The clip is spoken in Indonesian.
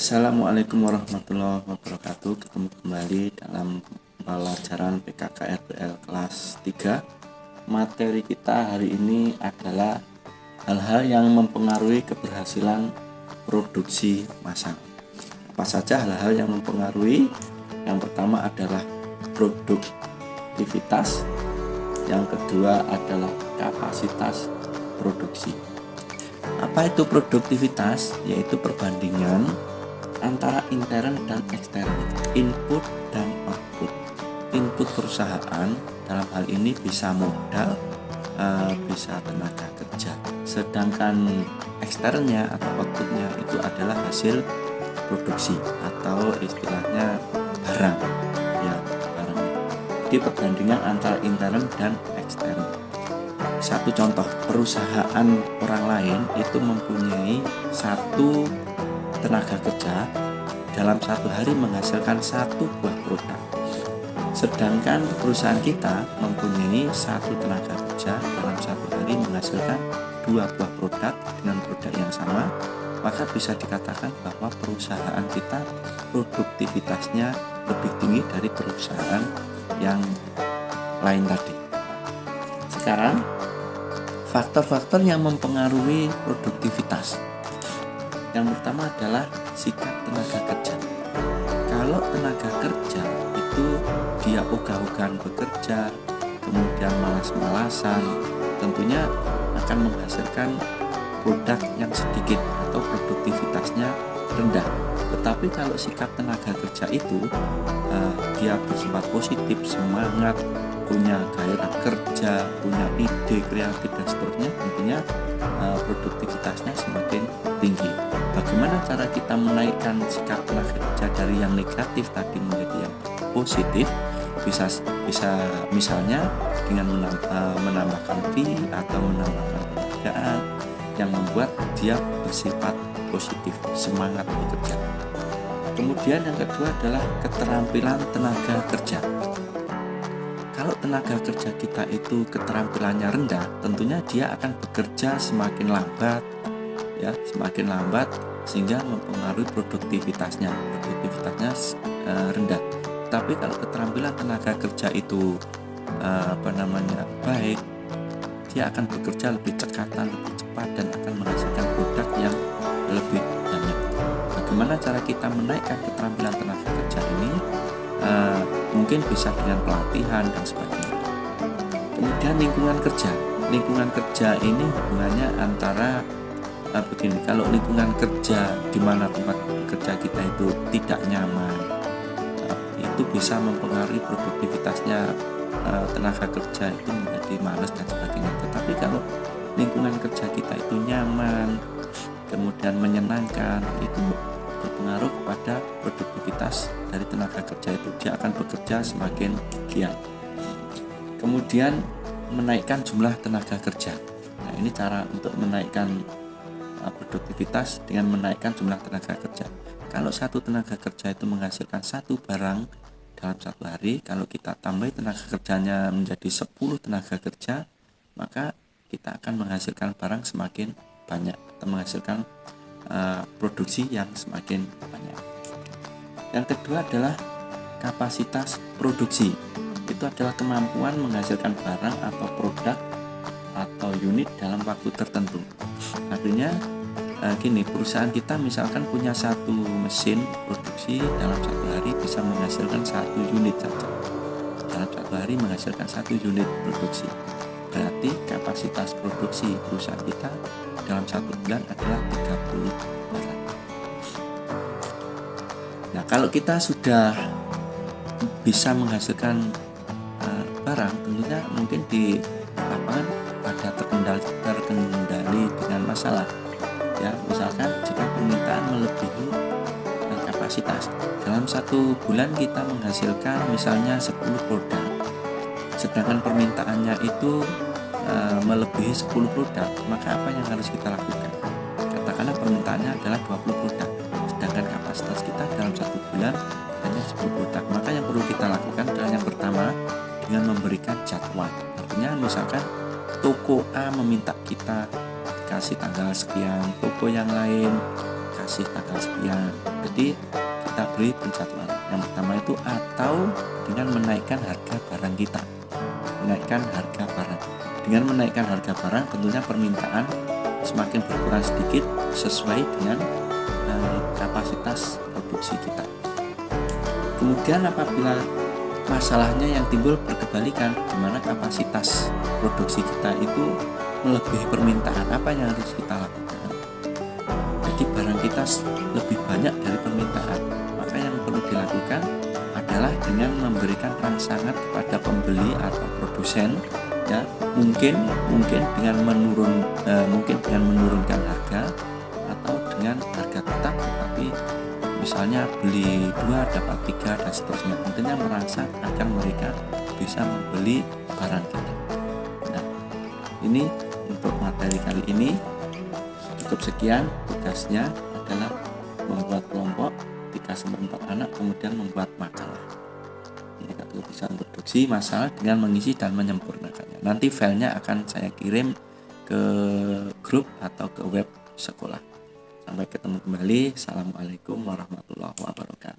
Assalamualaikum warahmatullahi wabarakatuh. Ketemu kembali dalam pelajaran PKKRBL kelas 3. Materi kita hari ini adalah hal-hal yang mempengaruhi keberhasilan produksi masal. Apa saja hal-hal yang mempengaruhi? Yang pertama adalah produktivitas, yang kedua adalah kapasitas produksi. Apa itu produktivitas? Yaitu perbandingan antara intern dan ekstern, input dan output. Input perusahaan dalam hal ini bisa modal, bisa tenaga kerja. Sedangkan eksternnya atau outputnya itu adalah hasil produksi atau istilahnya barang, ya barang. Jadi perbandingan antara intern dan ekstern. Satu contoh, perusahaan orang lain itu mempunyai satu tenaga kerja dalam satu hari menghasilkan satu buah produk, sedangkan perusahaan kita mempunyai satu tenaga kerja dalam satu hari menghasilkan dua buah produk dengan produk yang sama, maka bisa dikatakan bahwa perusahaan kita produktivitasnya lebih tinggi dari perusahaan yang lain tadi. Sekarang faktor-faktor yang mempengaruhi produktivitas. Yang pertama adalah sikap tenaga kerja. Kalau tenaga kerja itu dia ogah-ogahan bekerja, kemudian malas-malasan, tentunya akan menghasilkan produk yang sedikit atau produktivitasnya rendah. Tetapi kalau sikap tenaga kerja itu dia bersifat positif, semangat, punya gairah kerja, punya ide kreatif dan seterusnya, tentunya produktivitasnya semakin tinggi. Bagaimana cara kita menaikkan sikap tenaga kerja dari yang negatif tadi menjadi yang positif? Bisa misalnya dengan menambahkan fee atau menambahkan pekerjaan yang membuat dia bersifat positif, semangat bekerja. Kemudian yang kedua adalah keterampilan tenaga kerja. Kalau tenaga kerja kita itu keterampilannya rendah, tentunya dia akan bekerja semakin lambat, ya, semakin lambat sehingga mempengaruhi produktivitasnya rendah. Tapi kalau keterampilan tenaga kerja itu baik, dia akan bekerja lebih cekatan, lebih cepat dan akan menghasilkan produk yang lebih banyak. Bagaimana cara kita menaikkan keterampilan tenaga kerja ini? Mungkin bisa dengan pelatihan dan sebagainya. Kemudian lingkungan kerja ini hubungannya antara begini, kalau lingkungan kerja di mana tempat kerja kita itu tidak nyaman, itu bisa mempengaruhi produktivitasnya tenaga kerja itu menjadi malas dan sebagainya. Tetapi kalau lingkungan kerja kita itu nyaman, kemudian menyenangkan, itu berpengaruh kepada produktivitas dari tenaga kerja itu, dia akan bekerja semakin giat. Kemudian menaikkan jumlah tenaga kerja. Nah, ini cara untuk menaikkan produktivitas dengan menaikkan jumlah tenaga kerja. Kalau satu tenaga kerja itu menghasilkan satu barang dalam satu hari, kalau kita tambah tenaga kerjanya menjadi 10 tenaga kerja, maka kita akan menghasilkan barang semakin banyak atau menghasilkan produksi yang semakin banyak. Yang kedua adalah kapasitas produksi. Itu adalah kemampuan menghasilkan barang atau produk atau unit dalam waktu tertentu. Artinya gini, perusahaan kita misalkan punya satu mesin produksi dalam satu hari bisa menghasilkan satu unit saja. Dalam satu hari menghasilkan satu unit produksi. Berarti kapasitas produksi perusahaan kita dalam satu bulan adalah 30 barang. Nah, kalau kita sudah bisa menghasilkan barang, tentunya mungkin di lapangan ada terkendali dengan masalah. Ya, misalkan jika permintaan melebihi kapasitas, dalam satu bulan kita menghasilkan misalnya 10 produk, sedangkan permintaannya itu melebihi 10 produk, maka apa yang harus kita lakukan? Katakanlah permintaannya adalah 20 produk, sedangkan kapasitas kita dalam satu bulan hanya 10 produk. Maka yang perlu kita lakukan adalah yang pertama dengan memberikan jadwal. Artinya misalkan toko A meminta kita kasih tanggal sekian, toko yang lain kasih tanggal sekian. Jadi kita beri penjadwalan. Yang pertama itu atau dengan menaikkan harga barang kita. Menaikkan harga barang. Dengan menaikkan harga barang tentunya permintaan semakin berkurang sedikit sesuai dengan kapasitas produksi kita. Kemudian apabila masalahnya yang timbul berkebalikan, di mana kapasitas produksi kita itu melebihi permintaan, apa yang harus kita lakukan? Jadi barang kita lebih banyak dari permintaan, maka yang perlu dilakukan adalah dengan memberikan rangsangan kepada pembeli atau produsen, ya mungkin dengan menurunkan harga atau dengan harga tetap, tetapi misalnya beli 2 dapat 3 dan seterusnya. Tentunya merangsang agar mereka bisa membeli barang kita. Nah, ini untuk materi kali ini cukup sekian. Tugasnya adalah membuat kelompok 3/4 anak, kemudian membuat makalah. Ini bisa produksi masalah dengan mengisi dan menyempurnakannya. Nanti filenya akan saya kirim ke grup atau ke web sekolah. Sampai ketemu kembali. Assalamualaikum warahmatullahi wabarakatuh.